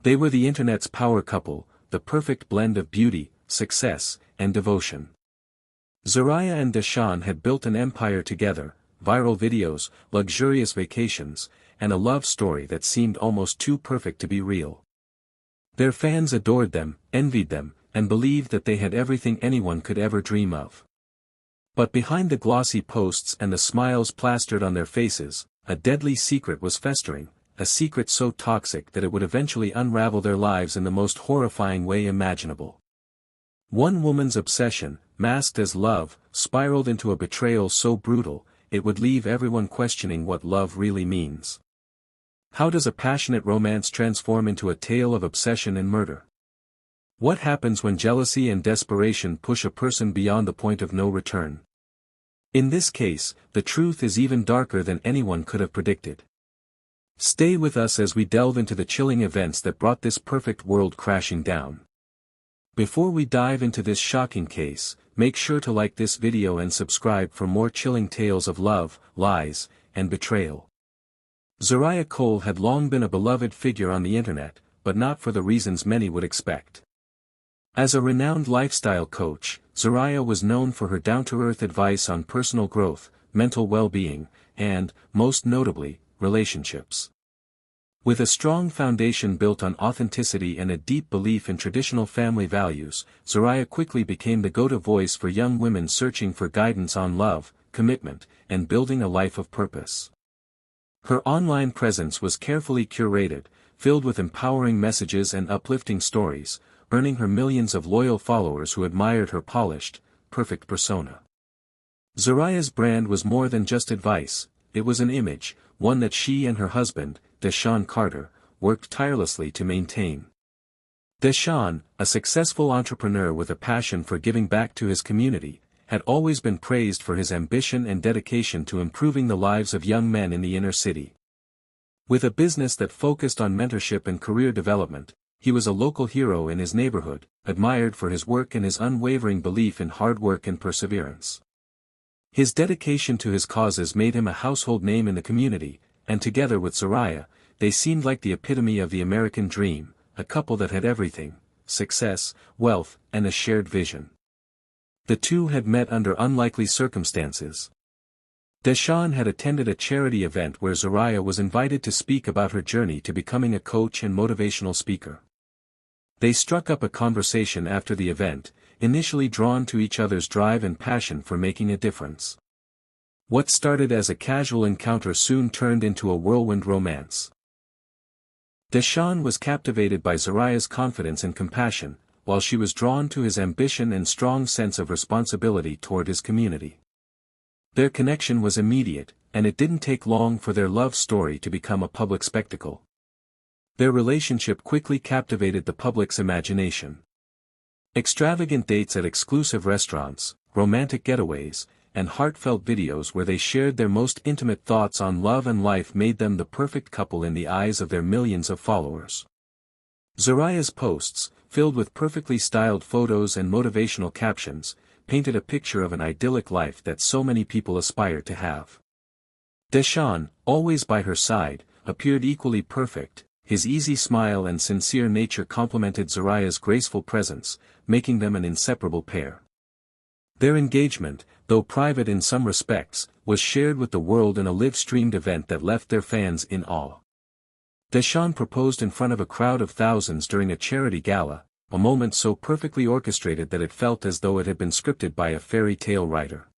They were the internet's power couple, the perfect blend of beauty, success, and devotion. Zariah and Deshawn had built an empire together, viral videos, luxurious vacations, and a love story that seemed almost too perfect to be real. Their fans adored them, envied them, and believed that they had everything anyone could ever dream of. But behind the glossy posts and the smiles plastered on their faces, a deadly secret was festering, a secret so toxic that it would eventually unravel their lives in the most horrifying way imaginable. One woman's obsession, masked as love, spiraled into a betrayal so brutal, it would leave everyone questioning what love really means. How does a passionate romance transform into a tale of obsession and murder? What happens when jealousy and desperation push a person beyond the point of no return? In this case, the truth is even darker than anyone could have predicted. Stay with us as we delve into the chilling events that brought this perfect world crashing down. Before we dive into this shocking case, make sure to like this video and subscribe for more chilling tales of love, lies, and betrayal. Zariah Cole had long been a beloved figure on the internet, but not for the reasons many would expect. As a renowned lifestyle coach, Zariah was known for her down-to-earth advice on personal growth, mental well-being, and, most notably, relationships. With a strong foundation built on authenticity and a deep belief in traditional family values, Zariah quickly became the go-to voice for young women searching for guidance on love, commitment, and building a life of purpose. Her online presence was carefully curated, filled with empowering messages and uplifting stories, earning her millions of loyal followers who admired her polished, perfect persona. Zariah's brand was more than just advice, it was an image, one that she and her husband, Deshawn Carter, worked tirelessly to maintain. Deshawn, a successful entrepreneur with a passion for giving back to his community, had always been praised for his ambition and dedication to improving the lives of young men in the inner city. With a business that focused on mentorship and career development, he was a local hero in his neighborhood, admired for his work and his unwavering belief in hard work and perseverance. His dedication to his causes made him a household name in the community, and together with Zariah, they seemed like the epitome of the American dream, a couple that had everything: success, wealth, and a shared vision. The two had met under unlikely circumstances. Deshawn had attended a charity event where Zariah was invited to speak about her journey to becoming a coach and motivational speaker. They struck up a conversation after the event, initially drawn to each other's drive and passion for making a difference. What started as a casual encounter soon turned into a whirlwind romance. Deshawn was captivated by Zariah's confidence and compassion, while she was drawn to his ambition and strong sense of responsibility toward his community. Their connection was immediate, and it didn't take long for their love story to become a public spectacle. Their relationship quickly captivated the public's imagination. Extravagant dates at exclusive restaurants, romantic getaways, and heartfelt videos where they shared their most intimate thoughts on love and life made them the perfect couple in the eyes of their millions of followers. Zariah's posts, filled with perfectly styled photos and motivational captions, painted a picture of an idyllic life that so many people aspired to have. Deshawn, always by her side, appeared equally perfect. His easy smile and sincere nature complemented Zariah's graceful presence, making them an inseparable pair. Their engagement, though private in some respects, was shared with the world in a live-streamed event that left their fans in awe. Deshawn proposed in front of a crowd of thousands during a charity gala, a moment so perfectly orchestrated that it felt as though it had been scripted by a fairy tale writer.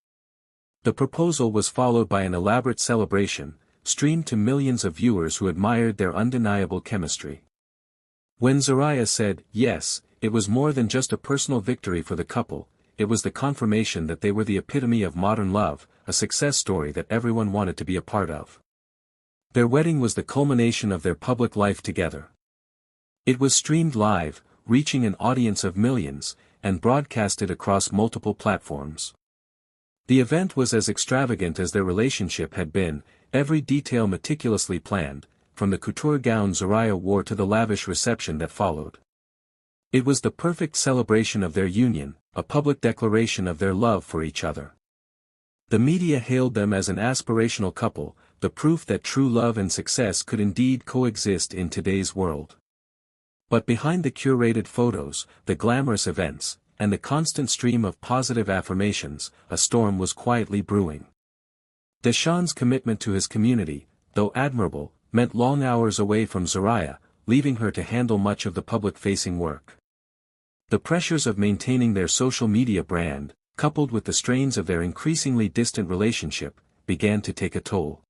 The proposal was followed by an elaborate celebration, streamed to millions of viewers who admired their undeniable chemistry. When Zariah said yes, it was more than just a personal victory for the couple, it was the confirmation that they were the epitome of modern love, a success story that everyone wanted to be a part of. Their wedding was the culmination of their public life together. It was streamed live, reaching an audience of millions, and broadcasted across multiple platforms. The event was as extravagant as their relationship had been, every detail meticulously planned, from the couture gown Zariah wore to the lavish reception that followed. It was the perfect celebration of their union, a public declaration of their love for each other. The media hailed them as an aspirational couple, the proof that true love and success could indeed coexist in today's world. But behind the curated photos, the glamorous events, and the constant stream of positive affirmations, a storm was quietly brewing. Deshawn's commitment to his community, though admirable, meant long hours away from Zariah, leaving her to handle much of the public-facing work. The pressures of maintaining their social media brand, coupled with the strains of their increasingly distant relationship, began to take a toll.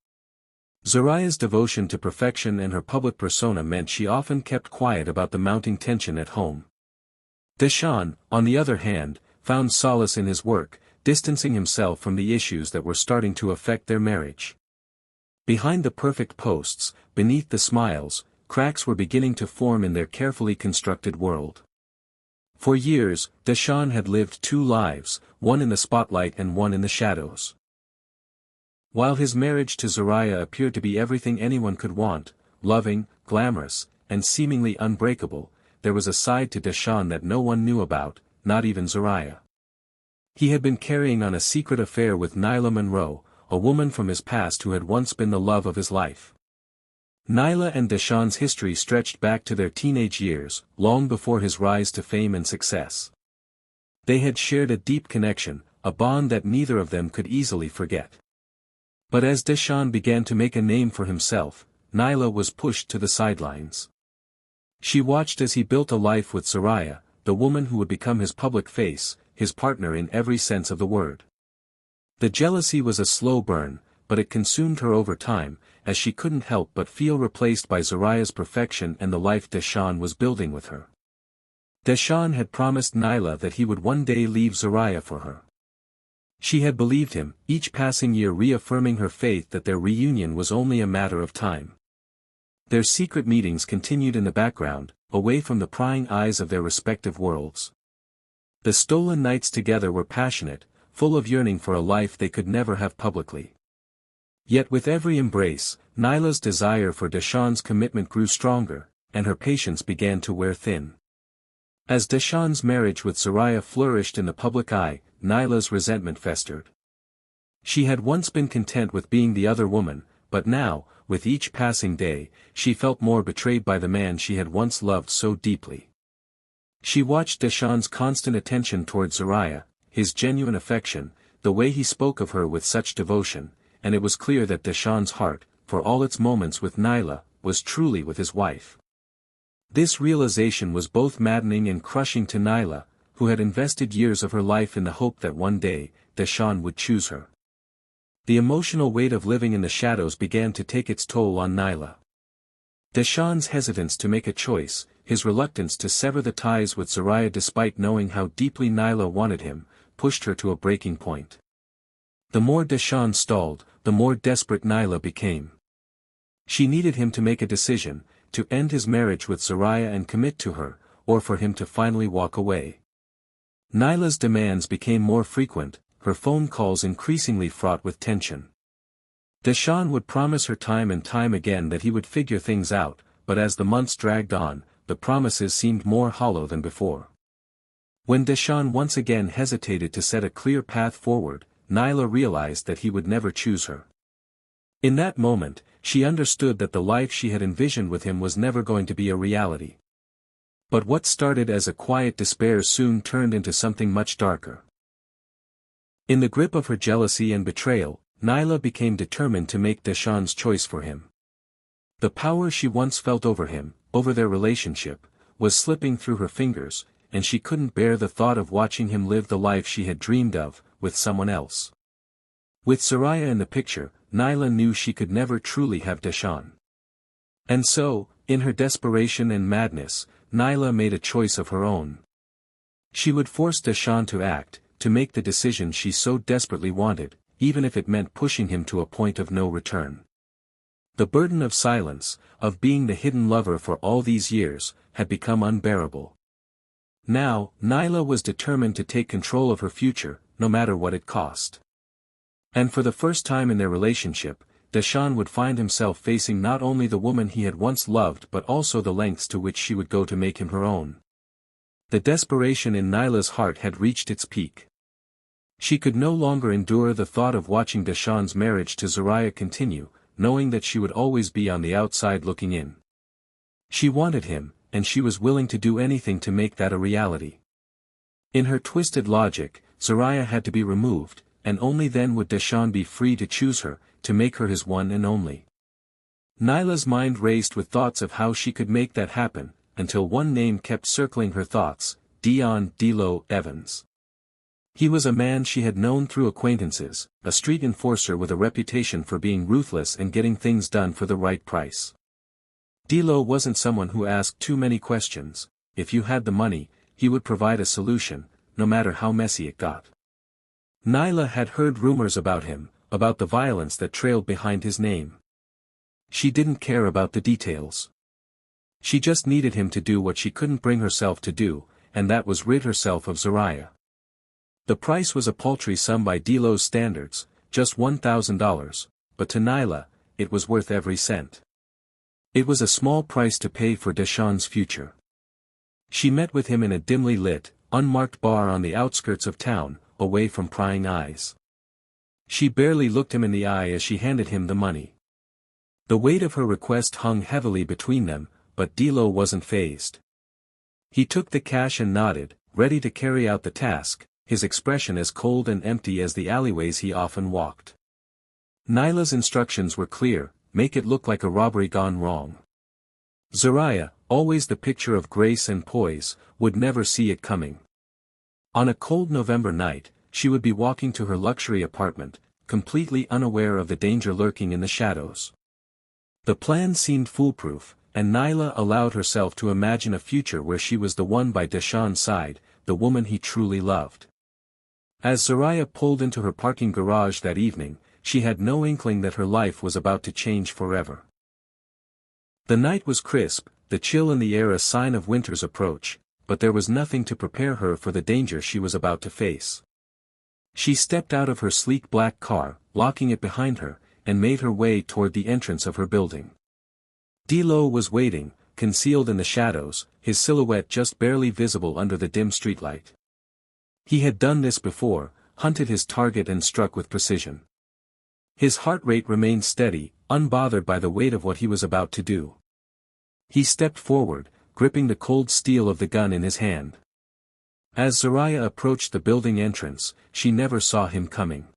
Zariah's devotion to perfection and her public persona meant she often kept quiet about the mounting tension at home. Deshawn, on the other hand, found solace in his work, distancing himself from the issues that were starting to affect their marriage. Behind the perfect posts, beneath the smiles, cracks were beginning to form in their carefully constructed world. For years, Deshawn had lived two lives, one in the spotlight and one in the shadows. While his marriage to Zariah appeared to be everything anyone could want, loving, glamorous, and seemingly unbreakable, there was a side to Deshawn that no one knew about, not even Zariah. He had been carrying on a secret affair with Nyla Monroe, a woman from his past who had once been the love of his life. Nyla and Deshawn's history stretched back to their teenage years, long before his rise to fame and success. They had shared a deep connection, a bond that neither of them could easily forget. But as Deshawn began to make a name for himself, Nyla was pushed to the sidelines. She watched as he built a life with Zariah, the woman who would become his public face, his partner in every sense of the word. The jealousy was a slow burn, but it consumed her over time, as she couldn't help but feel replaced by Zariah's perfection and the life Deshawn was building with her. Deshawn had promised Nyla that he would one day leave Zariah for her. She had believed him, each passing year reaffirming her faith that their reunion was only a matter of time. Their secret meetings continued in the background, away from the prying eyes of their respective worlds. The stolen nights together were passionate, full of yearning for a life they could never have publicly. Yet with every embrace, Nyla's desire for Deshawn's commitment grew stronger, and her patience began to wear thin. As Deshawn's marriage with Zariah flourished in the public eye, Nyla's resentment festered. She had once been content with being the other woman, but now, with each passing day, she felt more betrayed by the man she had once loved so deeply. She watched Deshawn's constant attention toward Zariah, his genuine affection, the way he spoke of her with such devotion, and it was clear that Deshawn's heart, for all its moments with Nyla, was truly with his wife. This realization was both maddening and crushing to Nyla, who had invested years of her life in the hope that one day, Deshawn would choose her. The emotional weight of living in the shadows began to take its toll on Nyla. Deshawn's hesitance to make a choice, his reluctance to sever the ties with Zariah despite knowing how deeply Nyla wanted him, pushed her to a breaking point. The more Deshawn stalled, the more desperate Nyla became. She needed him to make a decision, to end his marriage with Zariah and commit to her, or for him to finally walk away. Nyla's demands became more frequent, her phone calls increasingly fraught with tension. Deshawn would promise her time and time again that he would figure things out, but as the months dragged on, the promises seemed more hollow than before. When Deshawn once again hesitated to set a clear path forward, Nyla realized that he would never choose her. In that moment, she understood that the life she had envisioned with him was never going to be a reality. But what started as a quiet despair soon turned into something much darker. In the grip of her jealousy and betrayal, Nyla became determined to make Deshawn's choice for him. The power she once felt over him, over their relationship, was slipping through her fingers, and she couldn't bear the thought of watching him live the life she had dreamed of, with someone else. With Zariah in the picture, Nyla knew she could never truly have Deshawn. And so, in her desperation and madness, Nyla made a choice of her own. She would force Deshawn to act, to make the decision she so desperately wanted, even if it meant pushing him to a point of no return. The burden of silence, of being the hidden lover for all these years, had become unbearable. Now, Nyla was determined to take control of her future, no matter what it cost. And for the first time in their relationship, Deshawn would find himself facing not only the woman he had once loved but also the lengths to which she would go to make him her own. The desperation in Nyla's heart had reached its peak. She could no longer endure the thought of watching Deshawn's marriage to Zariah continue, knowing that she would always be on the outside looking in. She wanted him, and she was willing to do anything to make that a reality. In her twisted logic, Zariah had to be removed, and only then would Deshawn be free to choose her, to make her his one and only. Nyla's mind raced with thoughts of how she could make that happen, until one name kept circling her thoughts: Dion "D'Lo" Evans. He was a man she had known through acquaintances, a street enforcer with a reputation for being ruthless and getting things done for the right price. D'Lo wasn't someone who asked too many questions. If you had the money, he would provide a solution, no matter how messy it got. Nyla had heard rumors about him, about the violence that trailed behind his name. She didn't care about the details. She just needed him to do what she couldn't bring herself to do, and that was rid herself of Zariah. The price was a paltry sum by D'Lo's standards, just $1,000, but to Nyla, it was worth every cent. It was a small price to pay for Deshawn's future. She met with him in a dimly lit, unmarked bar on the outskirts of town, away from prying eyes. She barely looked him in the eye as she handed him the money. The weight of her request hung heavily between them, but D'Lo wasn't fazed. He took the cash and nodded, ready to carry out the task, his expression as cold and empty as the alleyways he often walked. Nyla's instructions were clear: make it look like a robbery gone wrong. Zariah, always the picture of grace and poise, would never see it coming. On a cold November night, she would be walking to her luxury apartment, completely unaware of the danger lurking in the shadows. The plan seemed foolproof, and Nyla allowed herself to imagine a future where she was the one by Deshawn's side, the woman he truly loved. As Zariah pulled into her parking garage that evening, she had no inkling that her life was about to change forever. The night was crisp, the chill in the air a sign of winter's approach, but there was nothing to prepare her for the danger she was about to face. She stepped out of her sleek black car, locking it behind her, and made her way toward the entrance of her building. D'Lo was waiting, concealed in the shadows, his silhouette just barely visible under the dim streetlight. He had done this before, hunted his target and struck with precision. His heart rate remained steady, unbothered by the weight of what he was about to do. He stepped forward, gripping the cold steel of the gun in his hand. As Zariah approached the building entrance, she never saw him coming.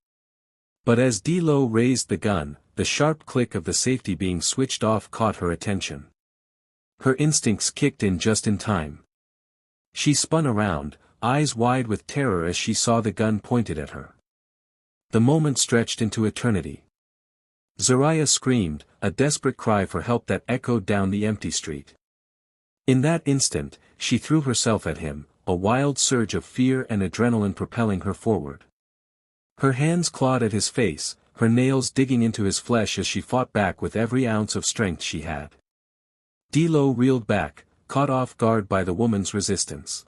But as D'Lo raised the gun, the sharp click of the safety being switched off caught her attention. Her instincts kicked in just in time. She spun around, eyes wide with terror as she saw the gun pointed at her. The moment stretched into eternity. Zariah screamed, a desperate cry for help that echoed down the empty street. In that instant, she threw herself at him, a wild surge of fear and adrenaline propelling her forward. Her hands clawed at his face, her nails digging into his flesh as she fought back with every ounce of strength she had. D'Lo reeled back, caught off guard by the woman's resistance.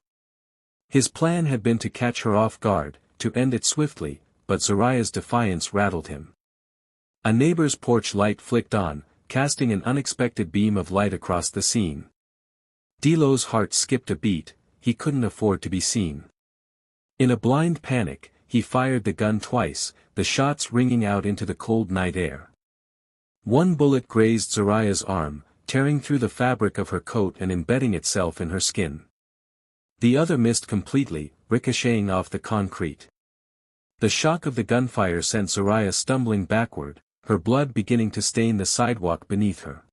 His plan had been to catch her off guard, to end it swiftly, but Zariah's defiance rattled him. A neighbor's porch light flicked on, casting an unexpected beam of light across the scene. D'Lo's heart skipped a beat, he couldn't afford to be seen. In a blind panic, he fired the gun twice, the shots ringing out into the cold night air. One bullet grazed Zariah's arm, tearing through the fabric of her coat and embedding itself in her skin. The other missed completely, ricocheting off the concrete. The shock of the gunfire sent Zariah stumbling backward, her blood beginning to stain the sidewalk beneath her.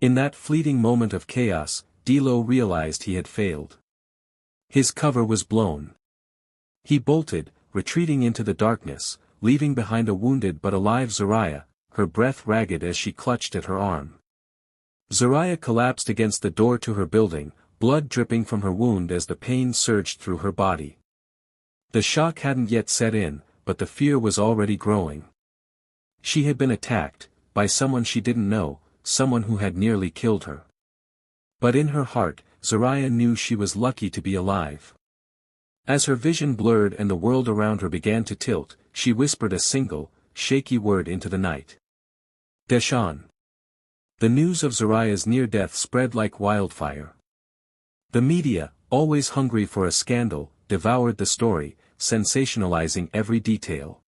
In that fleeting moment of chaos, D'Lo realized he had failed. His cover was blown. He bolted, retreating into the darkness, leaving behind a wounded but alive Zariah, her breath ragged as she clutched at her arm. Zariah collapsed against the door to her building, blood dripping from her wound as the pain surged through her body. The shock hadn't yet set in, but the fear was already growing. She had been attacked, by someone she didn't know, someone who had nearly killed her. But in her heart, Zariah knew she was lucky to be alive. As her vision blurred and the world around her began to tilt, she whispered a single, shaky word into the night. Deshawn. The news of Zariah's near-death spread like wildfire. The media, always hungry for a scandal, devoured the story, sensationalizing every detail.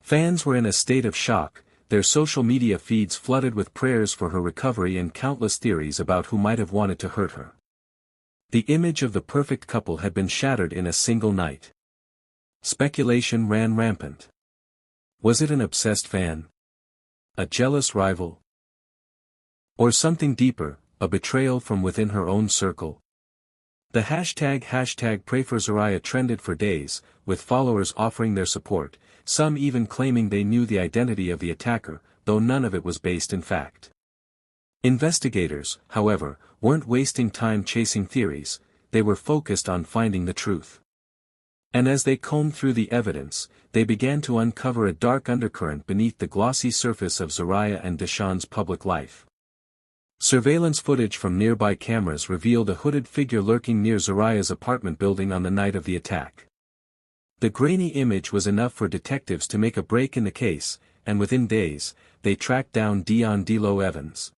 Fans were in a state of shock, their social media feeds flooded with prayers for her recovery and countless theories about who might have wanted to hurt her. The image of the perfect couple had been shattered in a single night. Speculation ran rampant. Was it an obsessed fan? A jealous rival? Or something deeper, a betrayal from within her own circle? The hashtag Pray for Zariah trended for days, with followers offering their support, some even claiming they knew the identity of the attacker, though none of it was based in fact. Investigators, however, weren't wasting time chasing theories, they were focused on finding the truth. And as they combed through the evidence, they began to uncover a dark undercurrent beneath the glossy surface of Zariah and Deshawn's public life. Surveillance footage from nearby cameras revealed a hooded figure lurking near Zariah's apartment building on the night of the attack. The grainy image was enough for detectives to make a break in the case, and within days, they tracked down D'Lo Evans.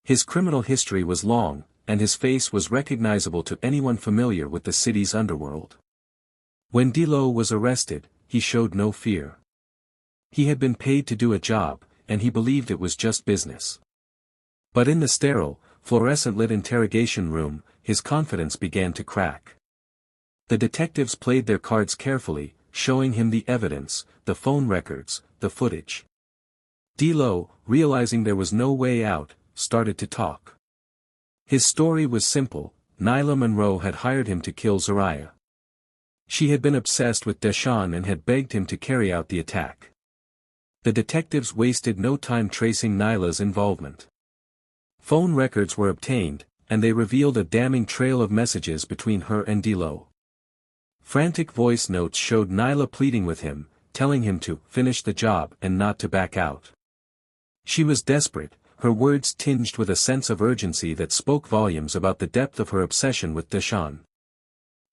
His criminal history was long, and his face was recognizable to anyone familiar with the city's underworld. When D'Lo was arrested, he showed no fear. He had been paid to do a job, and he believed it was just business. But in the sterile, fluorescent-lit interrogation room, his confidence began to crack. The detectives played their cards carefully, showing him the evidence, the phone records, the footage. D'Lo, realizing there was no way out, started to talk. His story was simple: Nyla Monroe had hired him to kill Zariah. She had been obsessed with Deshawn and had begged him to carry out the attack. The detectives wasted no time tracing Nyla's involvement. Phone records were obtained, and they revealed a damning trail of messages between her and D'Lo. Frantic voice notes showed Nyla pleading with him, telling him to finish the job and not to back out. She was desperate, her words tinged with a sense of urgency that spoke volumes about the depth of her obsession with Deshawn.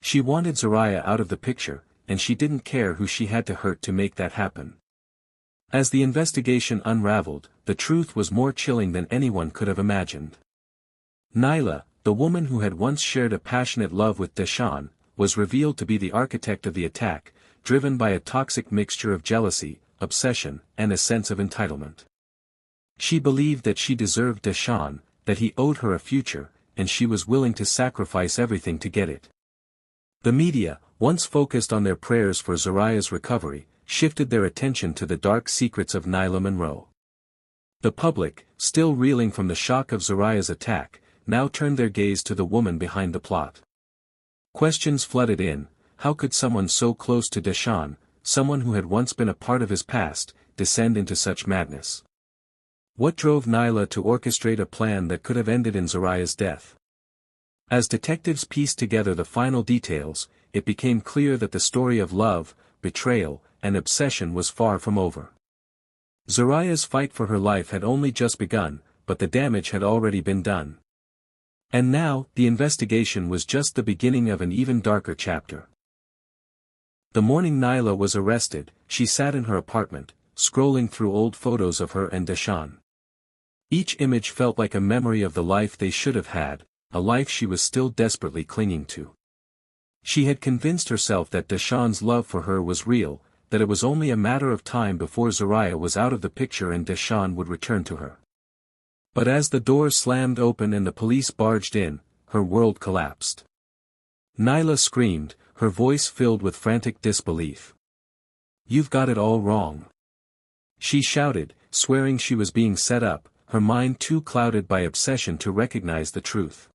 She wanted Zariah out of the picture, and she didn't care who she had to hurt to make that happen. As the investigation unraveled, the truth was more chilling than anyone could have imagined. Nyla, the woman who had once shared a passionate love with Deshawn, was revealed to be the architect of the attack, driven by a toxic mixture of jealousy, obsession, and a sense of entitlement. She believed that she deserved Deshawn, that he owed her a future, and she was willing to sacrifice everything to get it. The media, once focused on their prayers for Zariah's recovery, shifted their attention to the dark secrets of Nyla Monroe. The public, still reeling from the shock of Zariah's attack, now turned their gaze to the woman behind the plot. Questions flooded in: how could someone so close to Deshawn, someone who had once been a part of his past, descend into such madness? What drove Nyla to orchestrate a plan that could have ended in Zariah's death? As detectives pieced together the final details, it became clear that the story of love, betrayal, and obsession was far from over. Zariah's fight for her life had only just begun, but the damage had already been done. And now, the investigation was just the beginning of an even darker chapter. The morning Nyla was arrested, she sat in her apartment, scrolling through old photos of her and Deshawn. Each image felt like a memory of the life they should have had, a life she was still desperately clinging to. She had convinced herself that Deshawn's love for her was real, that it was only a matter of time before Zariah was out of the picture and Deshawn would return to her. But as the doors slammed open and the police barged in, her world collapsed. Nyla screamed, her voice filled with frantic disbelief. "You've got it all wrong." She shouted, swearing she was being set up, her mind too clouded by obsession to recognize the truth.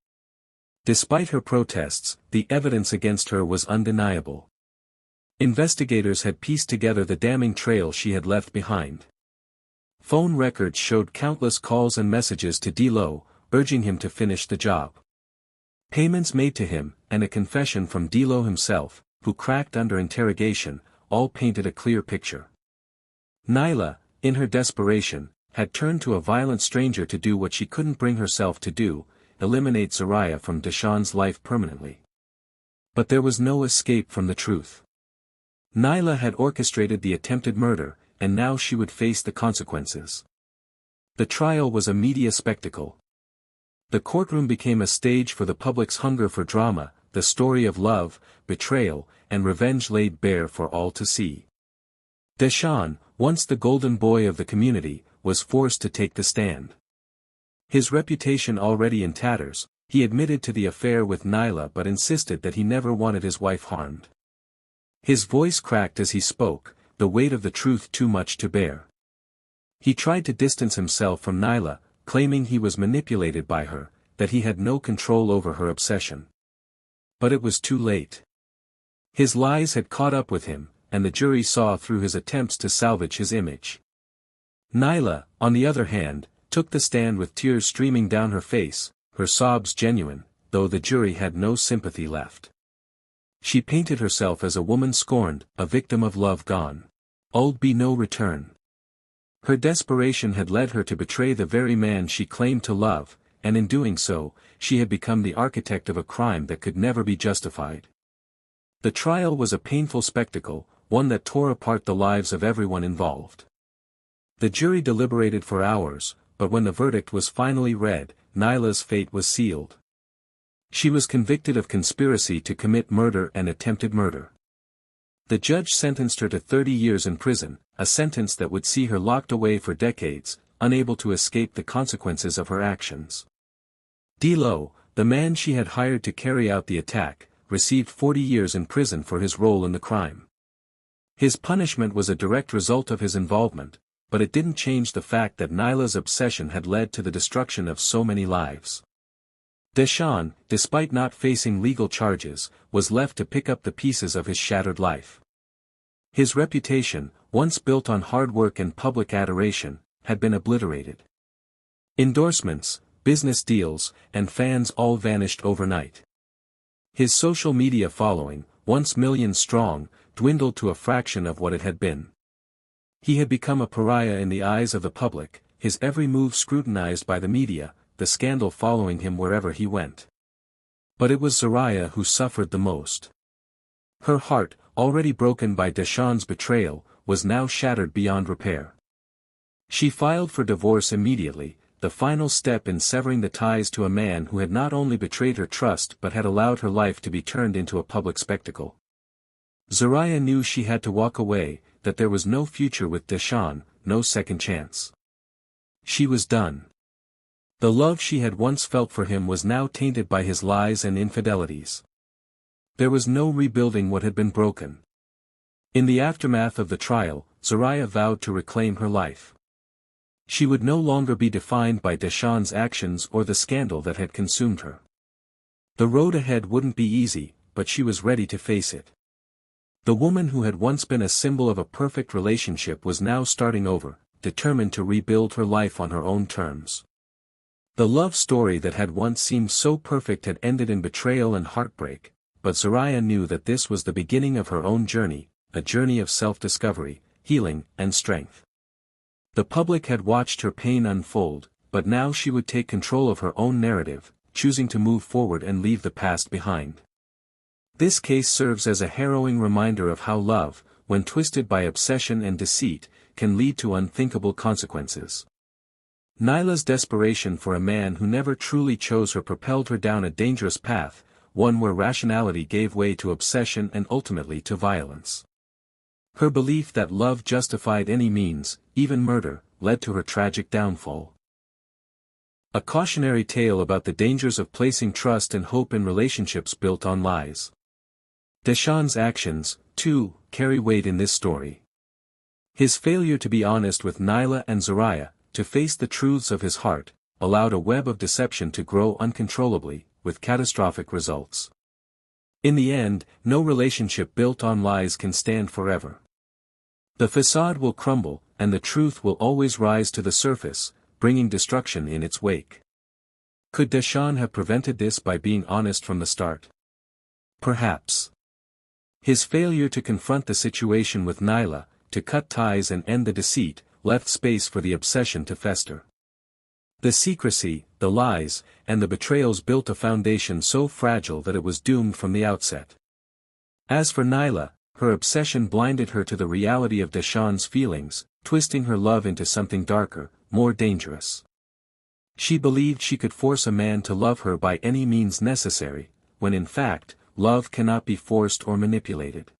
Despite her protests, the evidence against her was undeniable. Investigators had pieced together the damning trail she had left behind. Phone records showed countless calls and messages to D'Lo, urging him to finish the job. Payments made to him, and a confession from D'Lo himself, who cracked under interrogation, all painted a clear picture. Nyla, in her desperation, had turned to a violent stranger to do what she couldn't bring herself to do: eliminate Zariah from Deshawn's life permanently. But there was no escape from the truth. Nyla had orchestrated the attempted murder, and now she would face the consequences. The trial was a media spectacle. The courtroom became a stage for the public's hunger for drama, the story of love, betrayal, and revenge laid bare for all to see. Deshawn, once the golden boy of the community, was forced to take the stand. His reputation already in tatters, he admitted to the affair with Nyla but insisted that he never wanted his wife harmed. His voice cracked as he spoke, the weight of the truth too much to bear. He tried to distance himself from Nyla, claiming he was manipulated by her, that he had no control over her obsession. But it was too late. His lies had caught up with him, and the jury saw through his attempts to salvage his image. Nyla, on the other hand, took the stand with tears streaming down her face, her sobs genuine, though the jury had no sympathy left. She painted herself as a woman scorned, a victim of love gone. Old be no return. Her desperation had led her to betray the very man she claimed to love, and in doing so, she had become the architect of a crime that could never be justified. The trial was a painful spectacle, one that tore apart the lives of everyone involved. The jury deliberated for hours, but when the verdict was finally read, Nyla's fate was sealed. She was convicted of conspiracy to commit murder and attempted murder. The judge sentenced her to 30 years in prison, a sentence that would see her locked away for decades, unable to escape the consequences of her actions. D'Lo, the man she had hired to carry out the attack, received 40 years in prison for his role in the crime. His punishment was a direct result of his involvement, but it didn't change the fact that Nyla's obsession had led to the destruction of so many lives. Deshawn, despite not facing legal charges, was left to pick up the pieces of his shattered life. His reputation, once built on hard work and public adoration, had been obliterated. Endorsements, business deals, and fans all vanished overnight. His social media following, once millions strong, dwindled to a fraction of what it had been. He had become a pariah in the eyes of the public, his every move scrutinized by the media, the scandal following him wherever he went. But it was Zariah who suffered the most. Her heart, already broken by Deshawn's betrayal, was now shattered beyond repair. She filed for divorce immediately, the final step in severing the ties to a man who had not only betrayed her trust but had allowed her life to be turned into a public spectacle. Zariah knew she had to walk away, that there was no future with Deshawn, no second chance. She was done. The love she had once felt for him was now tainted by his lies and infidelities. There was no rebuilding what had been broken. In the aftermath of the trial, Zariah vowed to reclaim her life. She would no longer be defined by Deshawn's actions or the scandal that had consumed her. The road ahead wouldn't be easy, but she was ready to face it. The woman who had once been a symbol of a perfect relationship was now starting over, determined to rebuild her life on her own terms. The love story that had once seemed so perfect had ended in betrayal and heartbreak, but Zariah knew that this was the beginning of her own journey, a journey of self-discovery, healing, and strength. The public had watched her pain unfold, but now she would take control of her own narrative, choosing to move forward and leave the past behind. This case serves as a harrowing reminder of how love, when twisted by obsession and deceit, can lead to unthinkable consequences. Nyla's desperation for a man who never truly chose her propelled her down a dangerous path, one where rationality gave way to obsession and ultimately to violence. Her belief that love justified any means, even murder, led to her tragic downfall. A cautionary tale about the dangers of placing trust and hope in relationships built on lies. Deshawn's actions, too, carry weight in this story. His failure to be honest with Nyla and Zariah, to face the truths of his heart, allowed a web of deception to grow uncontrollably, with catastrophic results. In the end, no relationship built on lies can stand forever. The facade will crumble, and the truth will always rise to the surface, bringing destruction in its wake. Could Deshawn have prevented this by being honest from the start? Perhaps. His failure to confront the situation with Nyla, to cut ties and end the deceit, left space for the obsession to fester. The secrecy, the lies, and the betrayals built a foundation so fragile that it was doomed from the outset. As for Nyla, her obsession blinded her to the reality of Deshawn's feelings, twisting her love into something darker, more dangerous. She believed she could force a man to love her by any means necessary, when in fact, love cannot be forced or manipulated.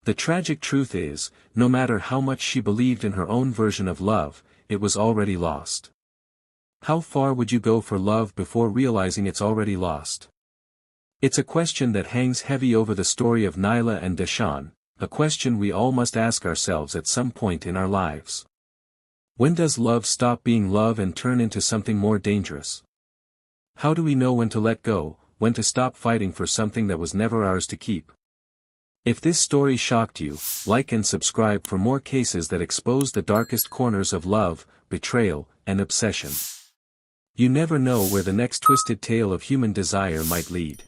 The tragic truth is, no matter how much she believed in her own version of love, it was already lost. How far would you go for love before realizing it's already lost? It's a question that hangs heavy over the story of Nyla and Deshawn, a question we all must ask ourselves at some point in our lives. When does love stop being love and turn into something more dangerous? How do we know when to let go, when to stop fighting for something that was never ours to keep? If this story shocked you, like and subscribe for more cases that expose the darkest corners of love, betrayal, and obsession. You never know where the next twisted tale of human desire might lead.